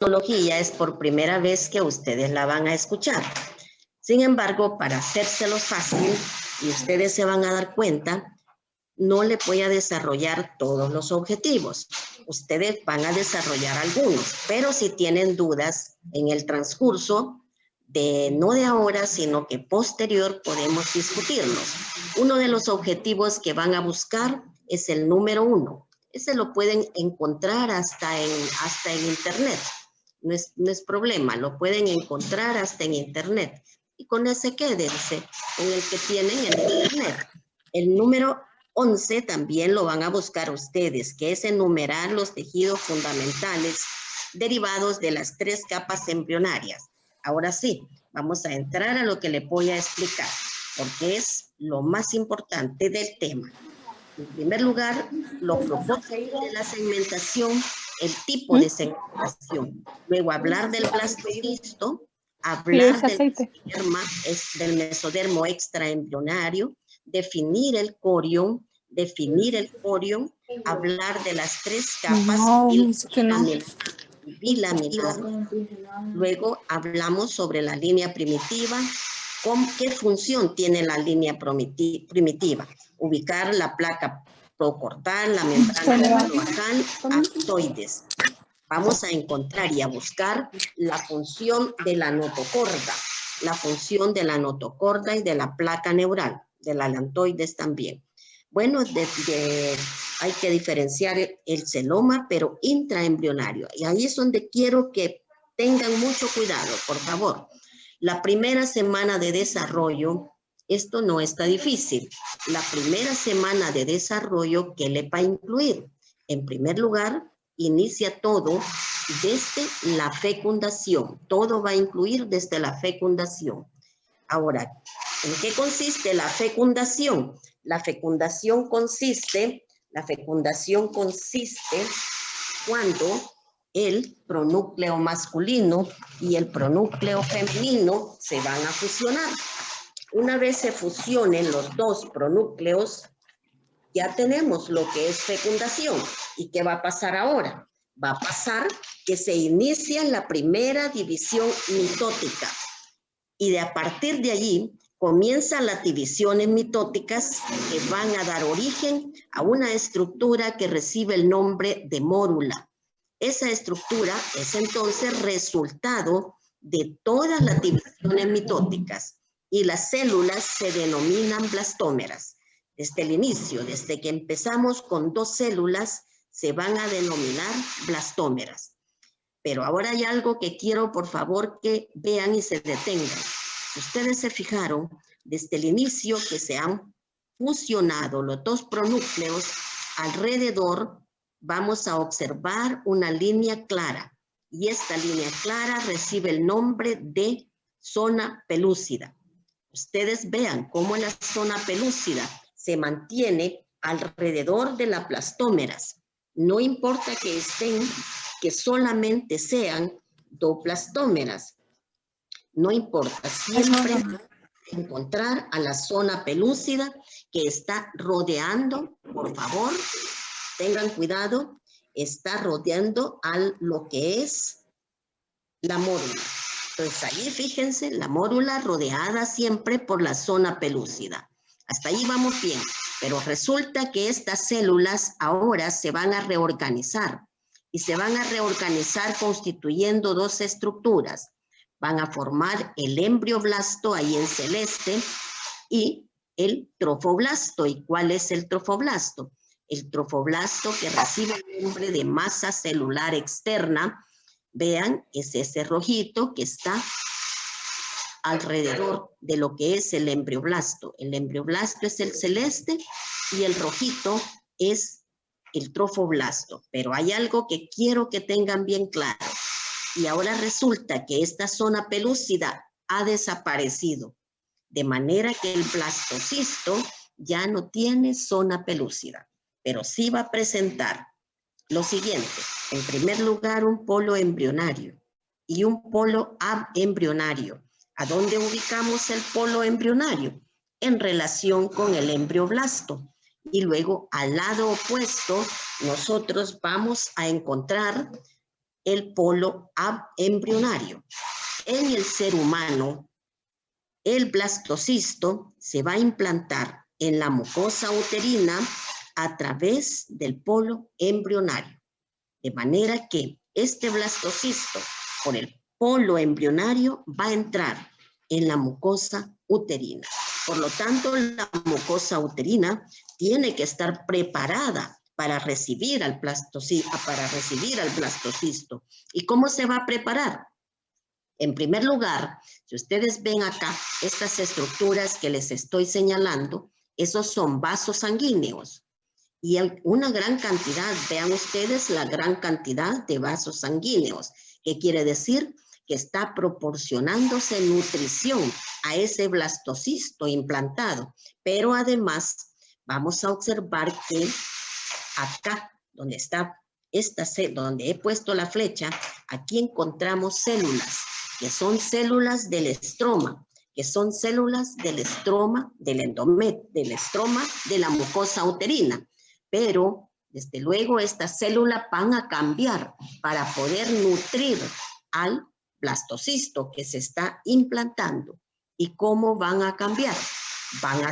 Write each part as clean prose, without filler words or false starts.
tecnología es por primera vez que ustedes la van a escuchar. Sin embargo, para hacérselo fácil, y ustedes se van a dar cuenta, no le voy a desarrollar todos los objetivos. Ustedes van a desarrollar algunos, pero si tienen dudas en el transcurso, no de ahora, sino que posterior, podemos discutirlos. Uno de los objetivos que van a buscar es el número 1. Ese lo pueden encontrar hasta en internet. No es problema, lo pueden encontrar hasta en internet. Y con ese quédense, en el que tienen en internet. El número 11 también lo van a buscar ustedes, que es enumerar los tejidos fundamentales derivados de las 3 capas embrionarias. Ahora sí, vamos a entrar a lo que le voy a explicar, porque es lo más importante del tema. En primer lugar, lo propósito de la segmentación, el tipo de segmentación. Luego, hablar del blastocisto, hablar del mesodermo extraembrionario, definir el corión, hablar de las 3 capas bilaminar. Luego hablamos sobre la línea primitiva, con qué función tiene la línea primitiva. Ubicar la placa procortal, la membrana cloacal, actoides. Vamos a encontrar y a buscar la función de la notocorda, y de la placa neural, de la lantoides también. Bueno, hay que diferenciar el celoma, pero intraembrionario. Y ahí es donde quiero que tengan mucho cuidado, por favor. La primera semana de desarrollo, esto no está difícil. La primera semana de desarrollo, ¿qué le va a incluir? En primer lugar, inicia todo desde la fecundación. Todo va a incluir desde la fecundación. Ahora, ¿en qué consiste la fecundación? La fecundación consiste cuando el pronúcleo masculino y el pronúcleo femenino se van a fusionar. Una vez se fusionen los 2 pronúcleos, ya tenemos lo que es fecundación. ¿Y qué va a pasar ahora? Va a pasar que se inicia la primera división mitótica. Y a partir de allí comienzan las divisiones mitóticas que van a dar origen a una estructura que recibe el nombre de mórula. Esa estructura es entonces resultado de todas las divisiones mitóticas y las células se denominan blastómeras. Desde el inicio, desde que empezamos con 2 células, se van a denominar blastómeras. Pero ahora hay algo que quiero, por favor, que vean y se detengan. Ustedes se fijaron desde el inicio que se han fusionado los 2 pronúcleos. Alrededor vamos a observar una línea clara. Y esta línea clara recibe el nombre de zona pelúcida. Ustedes vean cómo la zona pelúcida se mantiene alrededor de las blastómeras. No importa que solamente sean 2 blastómeras. No importa, siempre encontrar a la zona pelúcida que está rodeando, por favor, tengan cuidado, está rodeando a lo que es la mórula. Entonces ahí fíjense, la mórula rodeada siempre por la zona pelúcida. Hasta ahí vamos bien, pero resulta que estas células ahora se van a reorganizar y se van a reorganizar constituyendo 2 estructuras. Van a formar el embrioblasto ahí en celeste y el trofoblasto. ¿Y cuál es el trofoblasto? El trofoblasto que recibe el nombre de masa celular externa. Vean, es ese rojito que está alrededor de lo que es el embrioblasto. El embrioblasto es el celeste y el rojito es el trofoblasto. Pero hay algo que quiero que tengan bien claro. Y ahora resulta que esta zona pelúcida ha desaparecido. De manera que el blastocisto ya no tiene zona pelúcida. Pero sí va a presentar lo siguiente. En primer lugar, un polo embrionario y un polo agembrionario. ¿A dónde ubicamos el polo embrionario? En relación con el embrioblasto. Y luego, al lado opuesto, nosotros vamos a encontrar el polo embrionario. En el ser humano, el blastocisto se va a implantar en la mucosa uterina a través del polo embrionario. De manera que este blastocisto, por el polo embrionario, va a entrar en la mucosa uterina. Por lo tanto, la mucosa uterina tiene que estar preparada para recibir al blastocisto. ¿Y cómo se va a preparar? En primer lugar, si ustedes ven acá estas estructuras que les estoy señalando, esos son vasos sanguíneos. Y una gran cantidad, vean ustedes la gran cantidad de vasos sanguíneos, que quiere decir que está proporcionándose nutrición a ese blastocisto implantado. Pero además vamos a observar que acá, donde está donde he puesto la flecha, aquí encontramos células, que son células del estroma, que son células del estroma, del endometrio, del estroma de la mucosa uterina. Pero, desde luego, estas células van a cambiar para poder nutrir al blastocisto que se está implantando. ¿Y cómo van a cambiar? Van a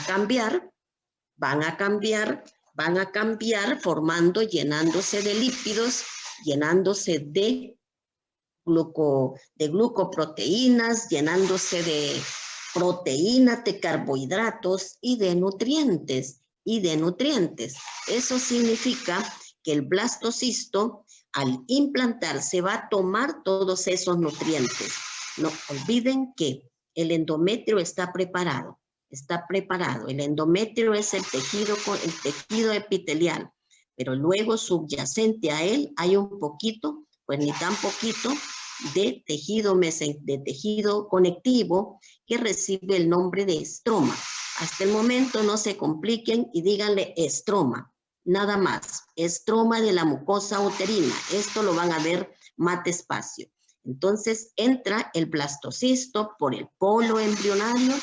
cambiar formando, llenándose de lípidos, llenándose de glucoproteínas, llenándose de proteínas, de carbohidratos y de nutrientes. Eso significa que el blastocisto, al implantarse, va a tomar todos esos nutrientes. No olviden que el endometrio está preparado. El endometrio es el tejido epitelial, pero luego subyacente a él hay un poquito, pues ni tan poquito, de tejido conectivo que recibe el nombre de estroma. Hasta el momento no se compliquen y díganle estroma, nada más, estroma de la mucosa uterina. Esto lo van a ver más despacio. Entonces entra el blastocisto por el polo embrionario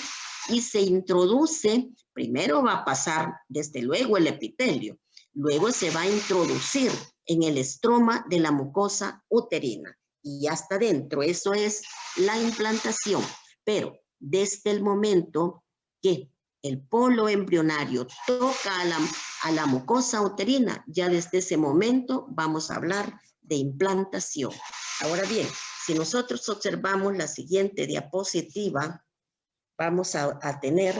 y se introduce, primero va a pasar desde luego el epitelio, luego se va a introducir en el estroma de la mucosa uterina y ya está dentro. Eso es la implantación. Pero desde el momento que el polo embrionario toca a la mucosa uterina, ya desde ese momento vamos a hablar de implantación. Ahora bien, si nosotros observamos la siguiente diapositiva, vamos a tener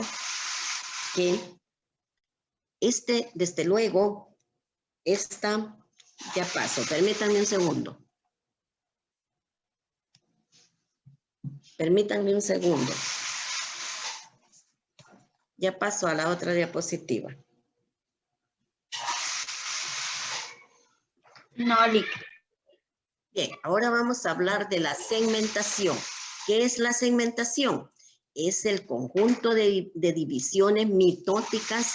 que desde luego, ya paso, permítanme un segundo. Permítanme un segundo. Ya paso a la otra diapositiva. No, Lic. Bien, ahora vamos a hablar de la segmentación. ¿Qué es la segmentación? Es el conjunto de divisiones mitóticas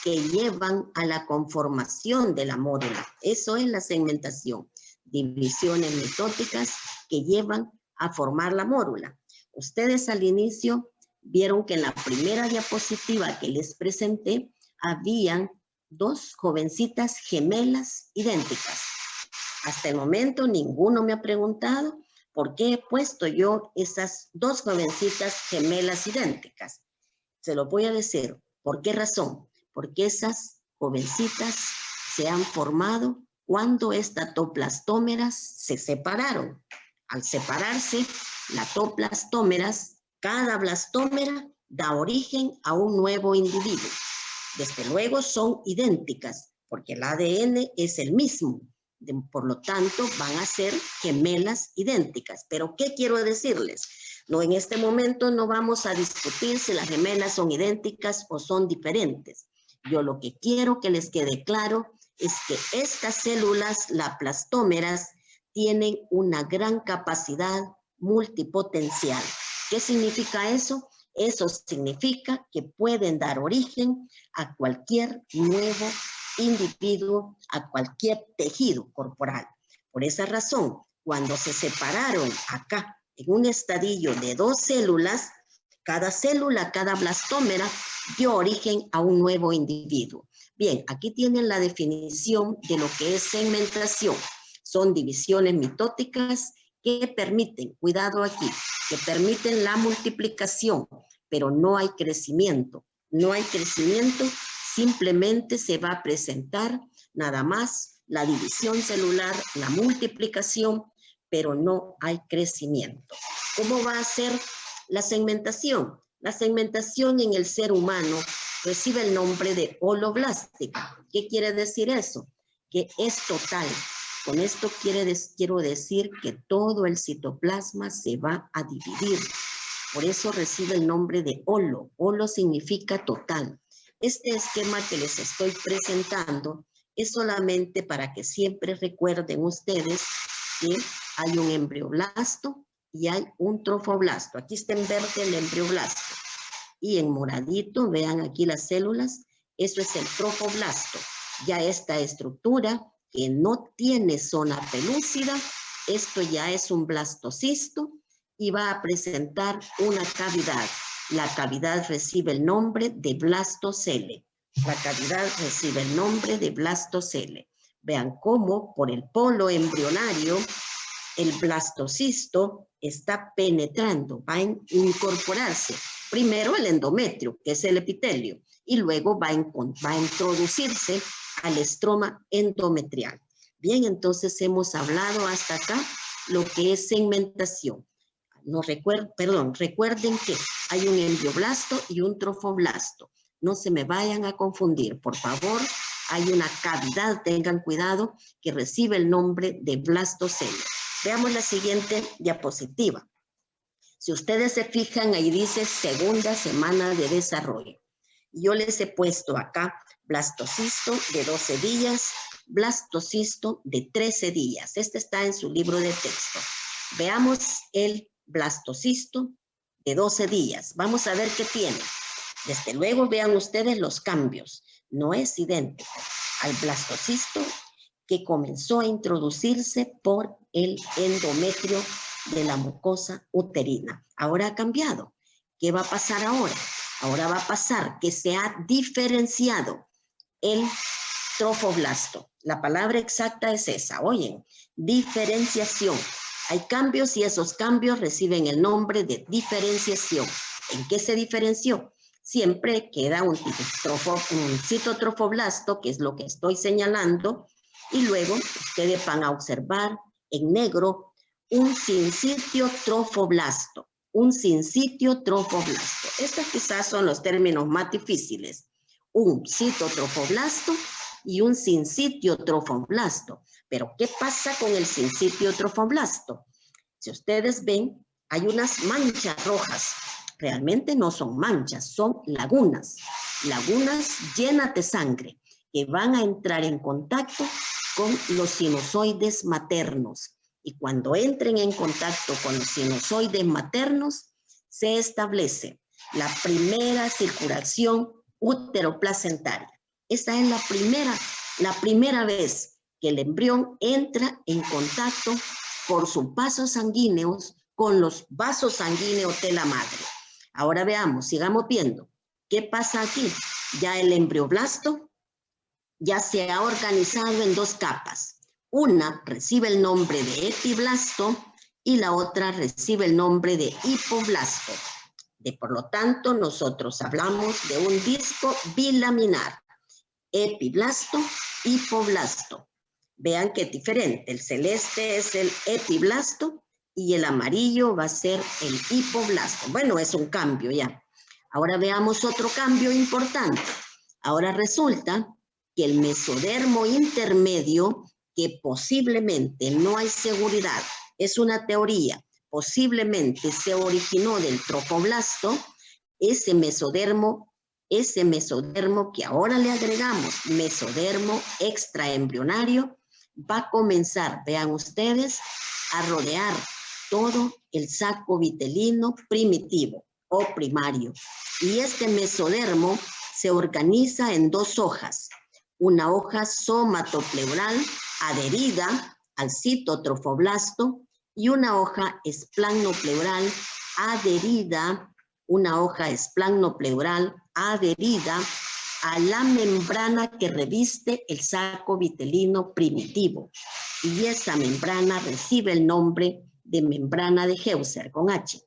que llevan a la conformación de la módula. Eso es la segmentación. Divisiones mitóticas que llevan a formar la módula. Ustedes al inicio vieron que en la primera diapositiva que les presenté habían dos jovencitas gemelas idénticas. Hasta el momento ninguno me ha preguntado por qué he puesto yo esas dos jovencitas gemelas idénticas. Se lo voy a decir. ¿Por qué razón? Porque esas jovencitas se han formado cuando estas toplastómeras se separaron. Al separarse, las toplastómeras, cada blastómera da origen a un nuevo individuo. Desde luego son idénticas, porque el ADN es el mismo. Por lo tanto, van a ser gemelas idénticas. ¿Pero qué quiero decirles? No, en este momento no vamos a discutir si las gemelas son idénticas o son diferentes. Yo lo que quiero que les quede claro es que estas células, las plastómeras, tienen una gran capacidad multipotencial. ¿Qué significa eso? Eso significa que pueden dar origen a cualquier nuevo individuo, a cualquier tejido corporal. Por esa razón, cuando se separaron acá en un estadio de dos células, cada célula, cada blastómera dio origen a un nuevo individuo. Bien, aquí tienen la definición de lo que es segmentación. Son divisiones mitóticas que permiten, cuidado aquí, que permiten la multiplicación, pero no hay crecimiento. No hay crecimiento, simplemente se va a presentar nada más la división celular, la multiplicación, pero no hay crecimiento. ¿Cómo va a ser la segmentación? La segmentación en el ser humano recibe el nombre de holoblástica. ¿Qué quiere decir eso? Que es total. Con esto quiero decir que todo el citoplasma se va a dividir. Por eso recibe el nombre de holo. Holo significa total. Este esquema que les estoy presentando es solamente para que siempre recuerden ustedes que hay un embrioblasto y hay un trofoblasto. Aquí está en verde el embrioblasto. Y en moradito, vean aquí las células, eso es el trofoblasto. Ya esta estructura que no tiene zona pelúcida, esto ya es un blastocisto y va a presentar una cavidad. La cavidad recibe el nombre de blastocele. La cavidad recibe el nombre de blastocele. Vean cómo por el polo embrionario el blastocisto está penetrando, va a incorporarse. Primero el endometrio, que es el epitelio, y luego va a introducirse al estroma endometrial. Bien, entonces hemos hablado hasta acá lo que es segmentación. Recuerden que hay un embrioblasto y un trofoblasto. No se me vayan a confundir, por favor. Hay una cavidad, tengan cuidado, que recibe el nombre de blastocele. Veamos la siguiente diapositiva. Si ustedes se fijan, ahí dice segunda semana de desarrollo. Yo les he puesto acá blastocisto de 12 días, blastocisto de 13 días. Este está en su libro de texto. Veamos el blastocisto de 12 días. Vamos a ver qué tiene. Desde luego vean ustedes los cambios. No es idéntico al blastocisto que comenzó a introducirse por el endometrio de la mucosa uterina. Ahora ha cambiado. ¿Qué va a pasar ahora? Ahora va a pasar que se ha diferenciado el trofoblasto. La palabra exacta es esa. Oyen, diferenciación. Hay cambios y esos cambios reciben el nombre de diferenciación. ¿En qué se diferenció? Siempre queda un citotrofoblasto, que es lo que estoy señalando, y luego ustedes van a observar en negro un sincitio trofoblasto. Un sincitio trofoblasto. Estos quizás son los términos más difíciles. Un citotrofoblasto y un sincitio trofoblasto. Pero ¿qué pasa con el sincitio trofoblasto? Si ustedes ven, hay unas manchas rojas. Realmente no son manchas, son lagunas. Lagunas llenas de sangre que van a entrar en contacto con los sinusoides maternos. Y cuando entren en contacto con los sinusoides maternos, se establece la primera circulación úteroplacentaria. Esta es la primera vez que el embrión entra en contacto por sus vasos sanguíneos con los vasos sanguíneos de la madre. Ahora veamos, sigamos viendo. ¿Qué pasa aquí? Ya el embrioblasto ya se ha organizado en dos capas. Una recibe el nombre de epiblasto y la otra recibe el nombre de hipoblasto. Por lo tanto, nosotros hablamos de un disco bilaminar. Epiblasto, hipoblasto. Vean que es diferente. El celeste es el epiblasto y el amarillo va a ser el hipoblasto. Bueno, es un cambio ya. Ahora veamos otro cambio importante. Ahora resulta que el mesodermo intermedio, que posiblemente no hay seguridad, es una teoría, posiblemente se originó del trofoblasto, ese mesodermo que ahora le agregamos mesodermo extraembrionario, va a comenzar, vean ustedes, a rodear todo el saco vitelino primitivo o primario. Y este mesodermo se organiza en dos hojas. Una hoja somatopleural adherida al citotrofoblasto y una hoja esplannopleural adherida a la membrana que reviste el saco vitelino primitivo. y esa membrana recibe el nombre de membrana de Heuser con H.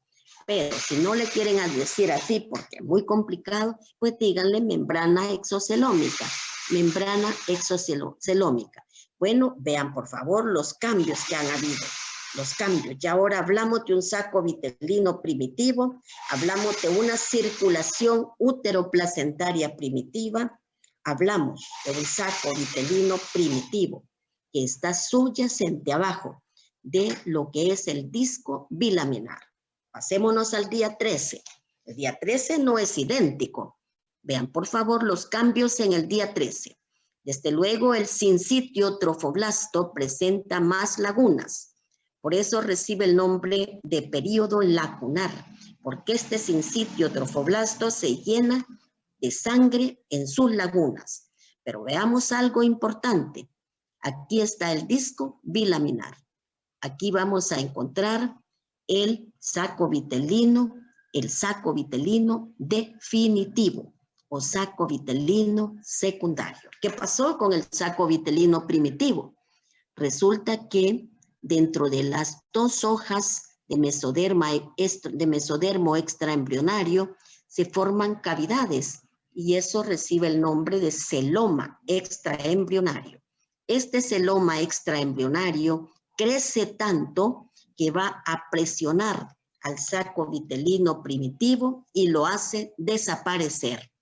Pero si no le quieren decir así porque es muy complicado, pues díganle membrana exocelómica. Membrana exocelómica. Bueno, vean por favor los cambios que han habido. Los cambios. Ya ahora hablamos de un saco vitelino primitivo, hablamos de una circulación útero-placentaria primitiva, hablamos de un saco vitelino primitivo que está subyacente abajo de lo que es el disco bilaminar. Pasémonos al día 13. El día 13 no es idéntico. Vean por favor los cambios en el día 13. Desde luego el sincitio trofoblasto presenta más lagunas. Por eso recibe el nombre de período lacunar, porque este sincitio trofoblasto se llena de sangre en sus lagunas. Pero veamos algo importante. Aquí está el disco bilaminar. Aquí vamos a encontrar el saco vitelino definitivo o saco vitelino secundario. ¿Qué pasó con el saco vitelino primitivo? Resulta que dentro de las dos hojas de mesodermo extraembrionario se forman cavidades y eso recibe el nombre de celoma extraembrionario. Este celoma extraembrionario crece tanto que va a presionar al saco vitelino primitivo y lo hace desaparecer.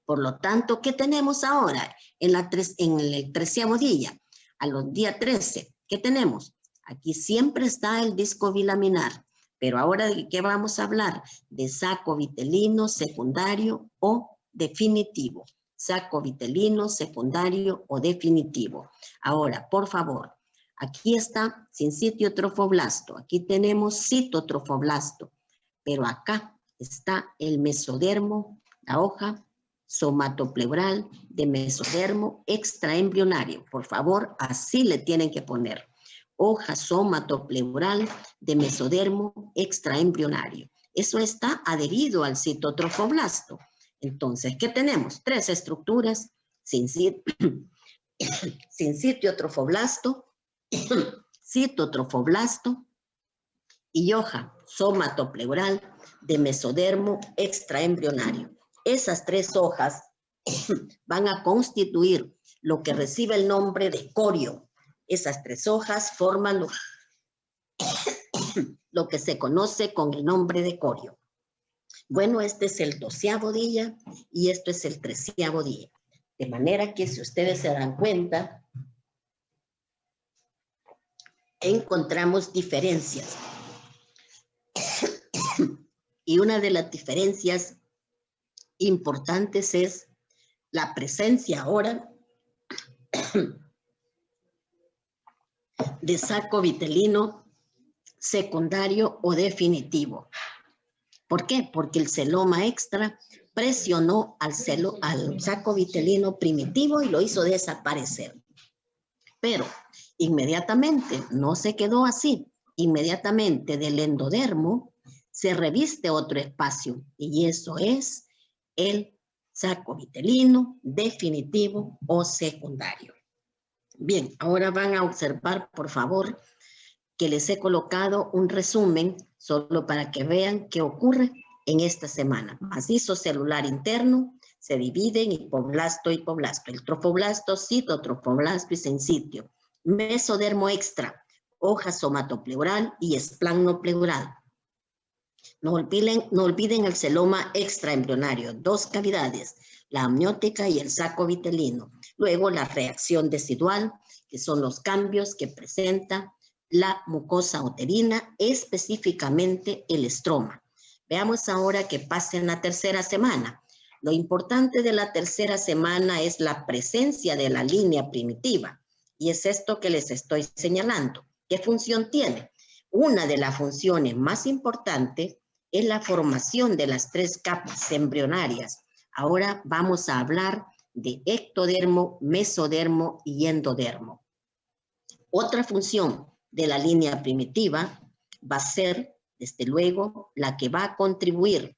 Por lo tanto, ¿qué tenemos ahora en el 13º día? A los días 13, ¿qué tenemos? Aquí siempre está el disco bilaminar, pero ahora ¿de qué vamos a hablar? De saco vitelino secundario o definitivo. Saco vitelino secundario o definitivo. Ahora, por favor, aquí está sincitio trofoblasto, aquí tenemos citotrofoblasto, pero acá está el mesodermo, la hoja somatopleural de mesodermo extraembrionario. Por favor, así le tienen que poner. Hoja somatopleural de mesodermo extraembrionario. Eso está adherido al citotrofoblasto. Entonces, ¿qué tenemos? Tres estructuras: sincitio trofoblasto, citotrofoblasto y hoja somatopleural de mesodermo extraembrionario. Esas tres hojas van a constituir lo que recibe el nombre de corio. Esas tres hojas forman lo que se conoce con el nombre de corio. Bueno, este es el 12º día y esto es el 13º día. De manera que si ustedes se dan cuenta, encontramos diferencias. Y una de las diferencias importantes es la presencia ahora de saco vitelino secundario o definitivo. ¿Por qué? Porque el celoma extra presionó al saco vitelino primitivo y lo hizo desaparecer. Pero inmediatamente no se quedó así. Inmediatamente del endodermo se reviste otro espacio y eso es el saco vitelino definitivo o secundario. Bien, ahora van a observar, por favor, que les he colocado un resumen solo para que vean qué ocurre en esta semana. Macizo celular interno se divide en hipoblasto y hipoblasto. El trofoblasto, citotrofoblasto y sincitio. Mesodermo extra, hoja somatopleural y esplannopleural. No olviden el celoma extraembrionario, dos cavidades, la amniótica y el saco vitelino. Luego la reacción decidual, que son los cambios que presenta la mucosa uterina, específicamente el estroma. Veamos ahora qué pasa en la tercera semana. Lo importante de la tercera semana es la presencia de la línea primitiva. Y es esto que les estoy señalando. ¿Qué función tiene? Una de las funciones más importantes es la formación de las tres capas embrionarias. Ahora vamos a hablar de ectodermo, mesodermo y endodermo. Otra función de la línea primitiva va a ser, desde luego, la que va a contribuir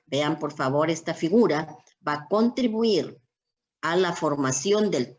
vean por favor esta figura, va a contribuir a la formación del,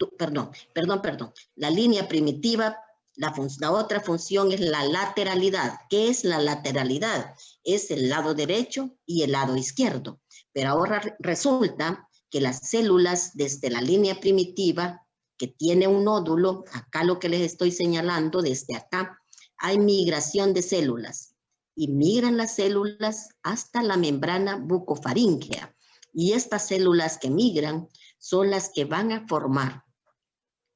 la línea primitiva, la otra función es la lateralidad. ¿Qué es la lateralidad? Es el lado derecho y el lado izquierdo. Pero ahora resulta que las células desde la línea primitiva, que tiene un nódulo, acá lo que les estoy señalando, desde acá, hay migración de células. Y migran las células hasta la membrana bucofaríngea. Y estas células que migran son las que van a formar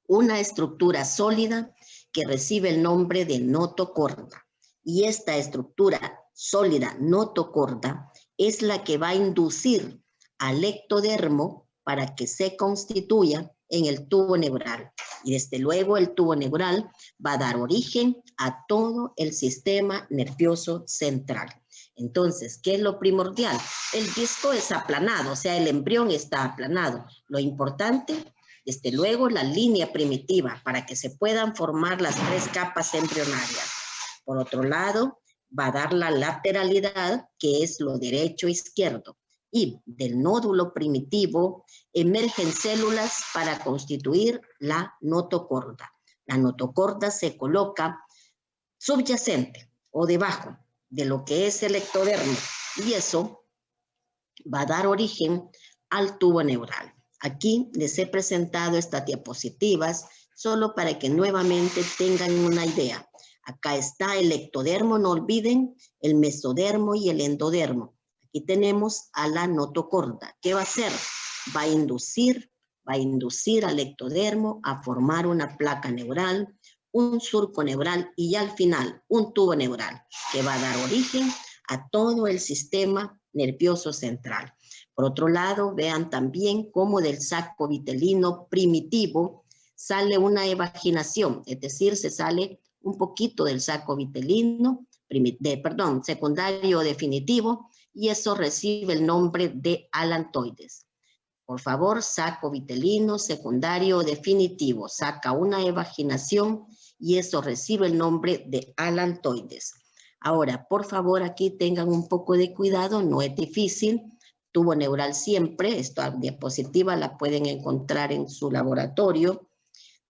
una estructura sólida que recibe el nombre de notocorda. Y esta estructura sólida notocorda es la que va a inducir al ectodermo para que se constituya en el tubo neural. Y desde luego el tubo neural va a dar origen a todo el sistema nervioso central. Entonces, ¿qué es lo primordial? El disco es aplanado, o sea, el embrión está aplanado. Lo importante, desde luego, la línea primitiva para que se puedan formar las 3 capas embrionarias. Por otro lado, va a dar la lateralidad, que es lo derecho-izquierdo. Y del nódulo primitivo emergen células para constituir la notocorda. La notocorda se coloca subyacente o debajo de lo que es el ectodermo y eso va a dar origen al tubo neural. Aquí les he presentado estas diapositivas solo para que nuevamente tengan una idea. Acá está el ectodermo, no olviden, el mesodermo y el endodermo. Aquí tenemos a la notocorda. ¿Qué va a hacer? Va a inducir al ectodermo a formar una placa neural, un surco neural y al final un tubo neural que va a dar origen a todo el sistema nervioso central. Por otro lado, vean también cómo del saco vitelino primitivo sale una evaginación, es decir, se sale un poquito del saco vitelino, secundario definitivo, y eso recibe el nombre de alantoides. Por favor, saco vitelino secundario definitivo, saca una evaginación y eso recibe el nombre de alantoides. Ahora, por favor, aquí tengan un poco de cuidado, no es difícil. Tubo neural siempre, esta diapositiva la pueden encontrar en su laboratorio.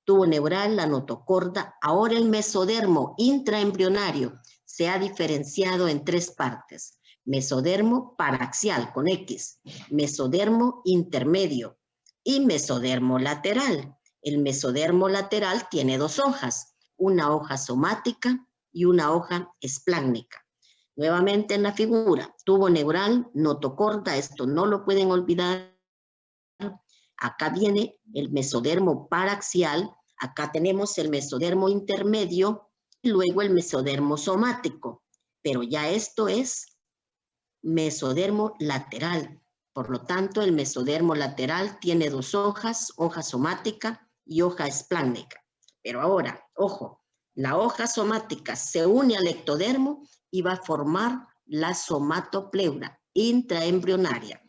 Tubo neural, la notocorda. Ahora el mesodermo intraembrionario se ha diferenciado en 3 partes. Mesodermo paraxial con X, mesodermo intermedio y mesodermo lateral. El mesodermo lateral tiene 2 hojas, una hoja somática y una hoja espláncnica. Nuevamente en la figura, tubo neural, notocorda, esto no lo pueden olvidar. Acá viene el mesodermo paraxial, acá tenemos el mesodermo intermedio y luego el mesodermo somático, pero ya esto es mesodermo lateral. Por lo tanto, el mesodermo lateral tiene 2 hojas, hoja somática y hoja espláncnica. Pero ahora, ojo, la hoja somática se une al ectodermo y va a formar la somatopleura intraembrionaria.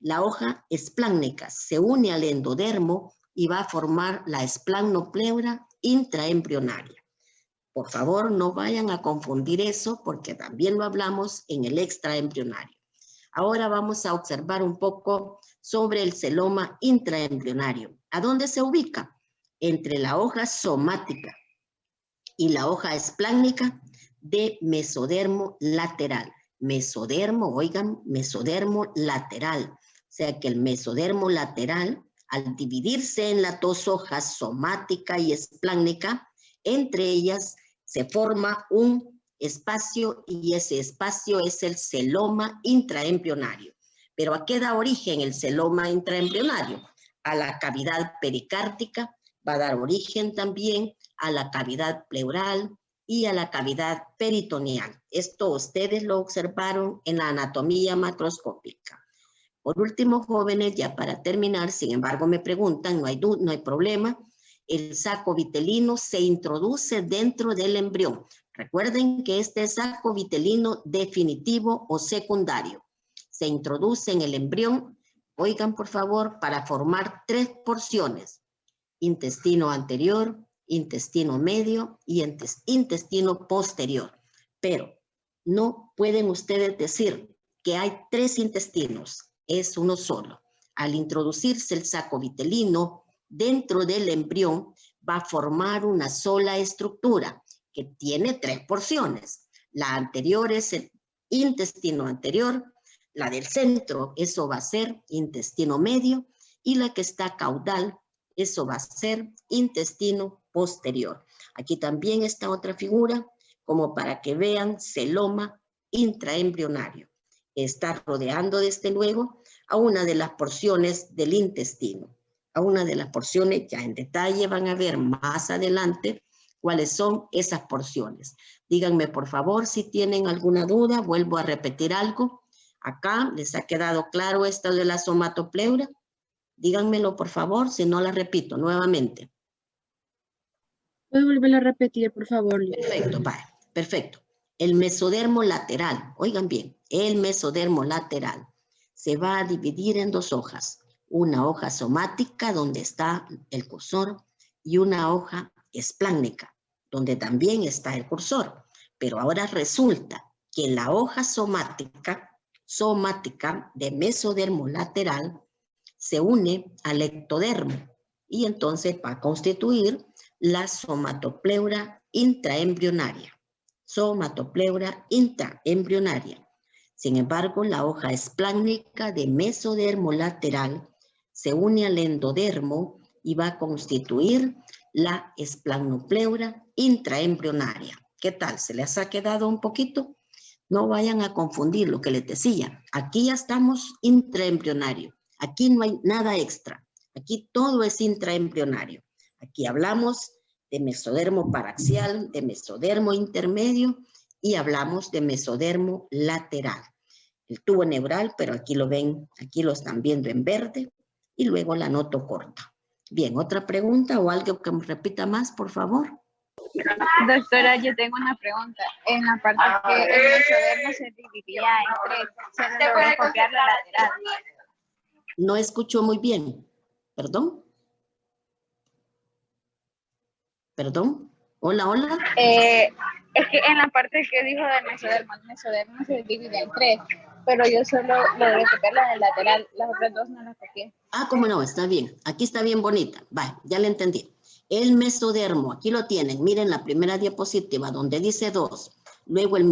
La hoja espláncnica se une al endodermo y va a formar la esplanopleura intraembrionaria. Por favor, no vayan a confundir eso porque también lo hablamos en el extraembrionario. Ahora vamos a observar un poco sobre el celoma intraembrionario. ¿A dónde se ubica? Entre la hoja somática y la hoja espláncnica de mesodermo lateral. Mesodermo, oigan, mesodermo lateral. O sea que el mesodermo lateral, al dividirse en las 2 hojas somática y espláncnica, entre ellas se forma un espacio y ese espacio es el celoma intraembrionario. Pero ¿a qué da origen el celoma intraembrionario? A la cavidad pericárdica, va a dar origen también a la cavidad pleural y a la cavidad peritoneal. Esto ustedes lo observaron en la anatomía macroscópica. Por último, jóvenes, ya para terminar, sin embargo me preguntan, no hay problema, el saco vitelino se introduce dentro del embrión. Recuerden que este es saco vitelino definitivo o secundario. Se introduce en el embrión, oigan por favor, para formar 3 porciones. Intestino anterior, intestino medio y intestino posterior. Pero no pueden ustedes decir que hay 3 intestinos, es uno solo. Al introducirse el saco vitelino dentro del embrión, va a formar una sola estructura que tiene 3 porciones. La anterior es el intestino anterior, la del centro, eso va a ser intestino medio, y la que está caudal, eso va a ser intestino posterior. Aquí también está otra figura, como para que vean celoma intraembrionario. Está rodeando desde luego a una de las porciones del intestino. A una de las porciones, ya en detalle van a ver más adelante cuáles son esas porciones. Díganme por favor si tienen alguna duda, vuelvo a repetir algo. Acá les ha quedado claro esto de la somatopleura. Díganmelo por favor, si no la repito nuevamente. ¿Puedes volverlo a repetir, por favor? Perfecto, vale, perfecto. El mesodermo lateral, oigan bien, el mesodermo lateral se va a dividir en 2 hojas. Una hoja somática, donde está el cursor, y una hoja espláncnica, donde también está el cursor. Pero ahora resulta que la hoja somática de mesodermo lateral se une al ectodermo y entonces va a constituir la somatopleura intraembrionaria. Somatopleura intraembrionaria. Sin embargo, la hoja espláncnica de mesodermo lateral se une al endodermo y va a constituir la esplanopleura intraembrionaria. ¿Qué tal? ¿Se les ha quedado un poquito? No vayan a confundir lo que les decía. Aquí ya estamos intraembrionario. Aquí no hay nada extra. Aquí todo es intraembrionario. Aquí hablamos de mesodermo paraxial, de mesodermo intermedio y hablamos de mesodermo lateral. El tubo neural, pero aquí lo ven, aquí lo están viendo en verde, y luego la notocorta. Bien, ¿otra pregunta o algo que me repita más, por favor? Doctora, yo tengo una pregunta. En la parte que el mesodermo se dividía en 3, ¿se puede copiar la lateral? No escucho muy bien. ¿Perdón? ¿Perdón? Hola, hola. Es que en la parte que dijo del mesodermo, el mesodermo se divide en 3, pero yo solo logré copiar la del lateral, las otras 2 no las copié. Ah, cómo no, está bien. Aquí está bien bonita. Vale, ya le entendí. El mesodermo, aquí lo tienen. Miren la primera diapositiva donde dice 2. Luego el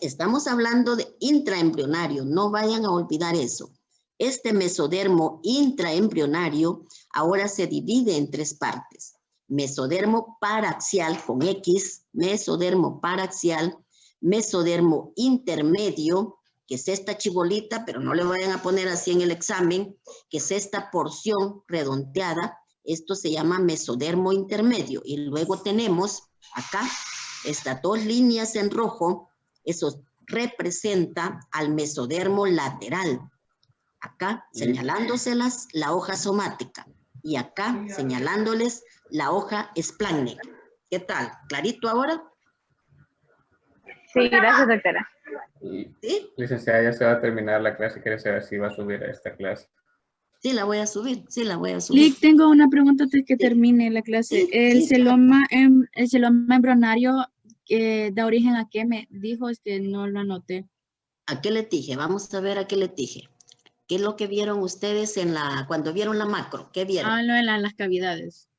estamos hablando de intraembrionario. No vayan a olvidar eso. Este mesodermo intraembrionario ahora se divide en 3 partes. Mesodermo paraxial con X, mesodermo paraxial, mesodermo intermedio, que es esta chibolita, pero no le vayan a poner así en el examen, que es esta porción redondeada. Esto se llama mesodermo intermedio. Y luego tenemos acá estas 2 líneas en rojo, eso representa al mesodermo lateral. Acá señalándoselas la hoja somática y acá señalándoles la hoja espláncnica. ¿Qué tal? ¿Clarito ahora? Sí, gracias, doctora. ¿Sí? Licenciada, ya se va a terminar la clase. Quiere saber si va a subir a esta clase. Sí, la voy a subir. Sí, la voy a subir. Lick, tengo una pregunta antes que termine la clase. Sí, El sí, celoma embrionario da origen a qué me dijo, no lo anoté. ¿A qué le dije? Vamos a ver a qué le dije. ¿Qué es lo que vieron ustedes cuando vieron la macro? ¿Qué vieron? Ah, lo de las cavidades.